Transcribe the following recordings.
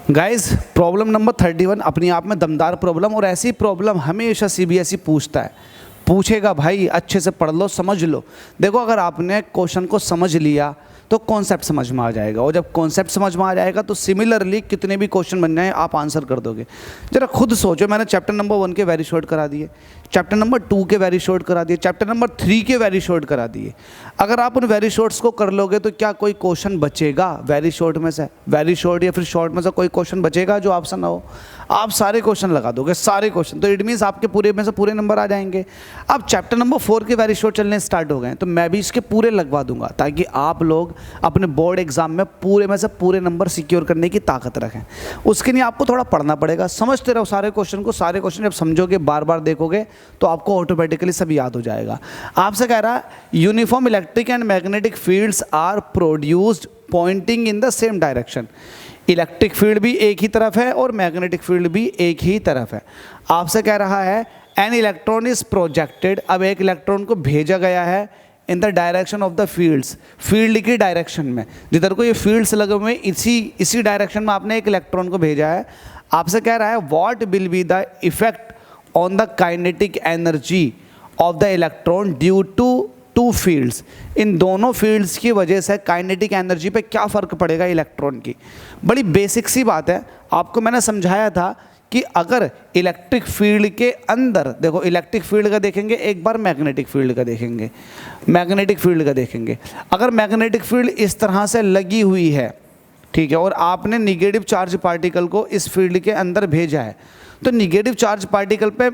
Guys problem number 31 अपनी आप में दमदार प्रॉब्लम, और ऐसी प्रॉब्लम हमेशा सीबीएसई पूछता है, पूछेगा भाई अच्छे से पढ़ लो समझ लो। देखो अगर आपने क्वेश्चन को समझ लिया तो कॉन्सेप्ट समझ में आ जाएगा, और जब कॉन्सेप्ट समझ में आ जाएगा तो सिमिलरली कितने भी क्वेश्चन बन जाए आप आंसर कर दोगे। जरा खुद सोचो, मैंने चैप्टर नंबर 1 के वेरी शॉर्ट करा दिए, चैप्टर नंबर 2 के वेरी शॉर्ट करा दिए, चैप्टर नंबर 3 के वेरी शॉर्ट करा दिए। अगर आप उन वेरी शॉर्ट्स को कर लोगे तो क्या कोई क्वेश्चन बचेगा वेरी शॉर्ट में से, वेरी शॉर्ट या फिर शॉर्ट में से कोई क्वेश्चन बचेगा जो ऑप्शन ना हो? आप सारे क्वेश्चन लगा दोगे, सारे क्वेश्चन, तो इट मीन्स आपके पूरे में से पूरे नंबर आ जाएंगे। अब चैप्टर नंबर 4 के वेरी शॉर्ट चलने स्टार्ट हो गए तो मैं भी इसके पूरे लगवा दूंगा, ताकि आप लोग अपने बोर्ड एग्जाम में पूरे में से पूरे नंबर सिक्योर करने की ताकत रखें। उसके लिए आपको थोड़ा पढ़ना पड़ेगा, समझते रहो सारे क्वेश्चन को। सारे क्वेश्चन जब समझोगे, बार बार देखोगे तो आपको ऑटोमेटिकली सब याद हो जाएगा। आपसे कह रहा है uniform electric and magnetic fields are produced pointing in the same direction. Electric field भी एक ही तरफ है और मैग्नेटिक फील्ड भी एक ही तरफ है। आपसे कह रहा है एन इलेक्ट्रॉन इज प्रोजेक्टेड, अब एक इलेक्ट्रॉन को भेजा गया है in the direction of the fields, field की डायरेक्शन में, जिधर को ये फील्ड्स लगे हुए इसी डायरेक्शन में आपने एक इलेक्ट्रॉन को भेजा है। आपसे कह रहा है what will be the effect on the kinetic energy of the electron due to two fields. इन दोनों फील्ड्स की वजह से काइनेटिक एनर्जी पे क्या फ़र्क पड़ेगा इलेक्ट्रॉन की। बड़ी बेसिक सी बात है, आपको मैंने समझाया था कि अगर इलेक्ट्रिक फील्ड के अंदर, देखो इलेक्ट्रिक फील्ड का देखेंगे, एक बार मैग्नेटिक फील्ड का देखेंगे, मैग्नेटिक फील्ड का देखेंगे। अगर मैग्नेटिक फील्ड इस तरह से लगी हुई है, ठीक है, और आपने निगेटिव चार्ज पार्टिकल को इस फील्ड के अंदर भेजा है, तो निगेटिव चार्ज पार्टिकल पे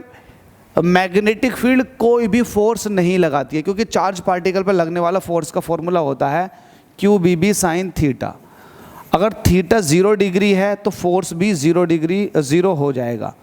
मैग्नेटिक फील्ड कोई भी फोर्स नहीं लगाती है, क्योंकि चार्ज पार्टिकल पर लगने वाला फोर्स का फॉर्मूला होता है QBB sin थीटा। अगर थीटा 0 डिग्री है तो फोर्स भी 0 हो जाएगा,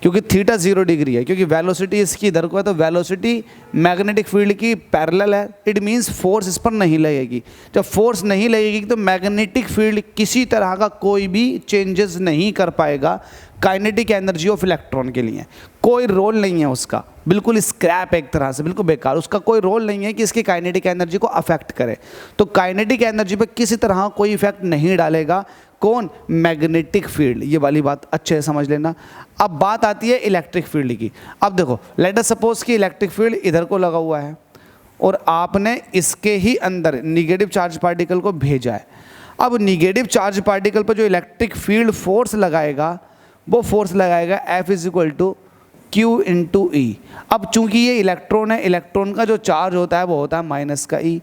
क्योंकि थीटा 0 डिग्री है, क्योंकि वेलोसिटी इसकी इधर को है, तो वेलोसिटी मैग्नेटिक फील्ड की पैरेलल है। इट मीन्स फोर्स इस पर नहीं लगेगी। जब फोर्स नहीं लगेगी तो मैग्नेटिक फील्ड किसी तरह का कोई भी चेंजेस नहीं कर पाएगा काइनेटिक एनर्जी ऑफ इलेक्ट्रॉन के लिए। कोई रोल नहीं है उसका, बिल्कुल स्क्रैप, एक तरह से बिल्कुल बेकार। उसका कोई रोल नहीं है कि इसकी काइनेटिक एनर्जी को अफेक्ट करे। तो काइनेटिक एनर्जी पे किसी तरह कोई इफेक्ट नहीं डालेगा कौन? Magnetic field. ये वाली बात अच्छे से समझ लेना। अब बात आती है इलेक्ट्रिक फील्ड की। अब देखो लेट अस सपोज कि इलेक्ट्रिक फील्ड इधर को लगा हुआ है और आपने इसके ही अंदर निगेटिव चार्ज पार्टिकल को भेजा है। अब निगेटिव चार्ज पार्टिकल पर जो इलेक्ट्रिक फील्ड फोर्स लगाएगा वो फोर्स लगाएगा F = Q × E। अब चूंकि ये इलेक्ट्रॉन है, इलेक्ट्रॉन का जो चार्ज होता है वो होता है -E,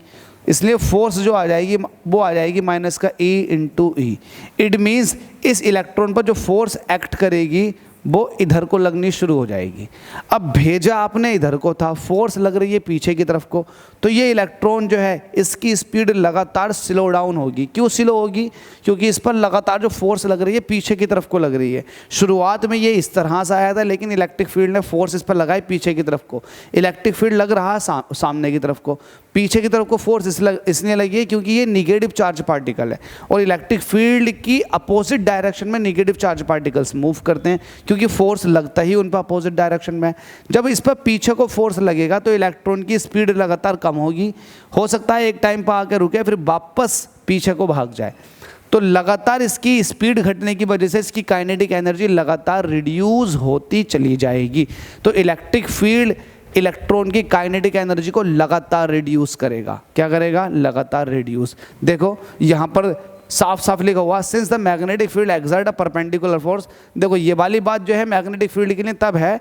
इसलिए फोर्स जो आ जाएगी वो आ जाएगी -E × E। इट मीन्स इस इलेक्ट्रॉन पर जो फोर्स एक्ट करेगी वो इधर को लगनी शुरू हो जाएगी। अब भेजा आपने इधर को था, फोर्स लग रही है पीछे की तरफ को, तो ये इलेक्ट्रॉन जो है इसकी स्पीड लगातार स्लो डाउन होगी। क्यों स्लो होगी? क्योंकि इस पर लगातार जो फोर्स लग रही है पीछे की तरफ को लग रही है। शुरुआत में ये इस तरह से आया था, लेकिन इलेक्ट्रिक फील्ड ने फोर्स इस पर लगाई पीछे की तरफ को। इलेक्ट्रिक फील्ड लग रहा है सामने की तरफ को, पीछे की तरफ को फोर्स इसलिए लगी है क्योंकि ये निगेटिव चार्ज पार्टिकल है, और इलेक्ट्रिक फील्ड की अपोजिट डायरेक्शन में निगेटिव चार्ज पार्टिकल्स मूव करते हैं, क्योंकि फोर्स लगता ही उन पर अपोजिट डायरेक्शन में। जब इस पर पीछे को फोर्स लगेगा तो इलेक्ट्रॉन की स्पीड लगातार कम होगी। हो सकता है एक टाइम पर आकर रुके फिर वापस पीछे को भाग जाए। तो लगातार इसकी स्पीड घटने की वजह से इसकी काइनेटिक एनर्जी लगातार रिड्यूस होती चली जाएगी। तो इलेक्ट्रिक फील्ड इलेक्ट्रॉन की काइनेटिक एनर्जी को लगातार रिड्यूस करेगा। क्या करेगा? लगातार रिड्यूस। देखो यहाँ पर साफ साफ लिखा हुआ since the magnetic field exert a perpendicular force. देखो ये वाली बात जो है मैग्नेटिक फील्ड के लिए तब है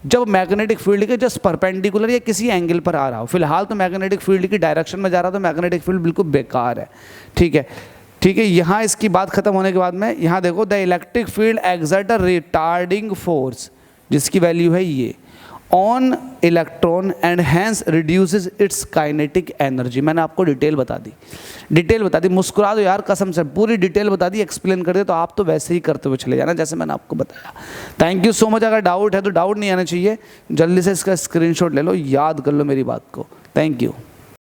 जब मैग्नेटिक फील्ड के जस्ट परपेंडिकुलर या किसी एंगल पर आ रहा हो। फिलहाल तो मैग्नेटिक फील्ड की डायरेक्शन में जा रहा, तो मैग्नेटिक फील्ड बिल्कुल बेकार है। ठीक है, ठीक है। यहाँ इसकी बात खत्म होने के बाद में यहाँ देखो the electric field exert a retarding force, जिसकी वैल्यू है ये, on electron and hence reduces its kinetic energy. मैंने आपको डिटेल बता दी। मुस्कुरा दो यार कसम से, पूरी डिटेल बता दी, एक्सप्लेन कर दे, तो आप तो वैसे ही करते हुए चले जाना जैसे मैंने आपको बताया। Thank you so much. अगर डाउट है तो डाउट नहीं आना चाहिए, जल्दी से इसका स्क्रीनशॉट ले लो, याद कर लो मेरी बात को। Thank you.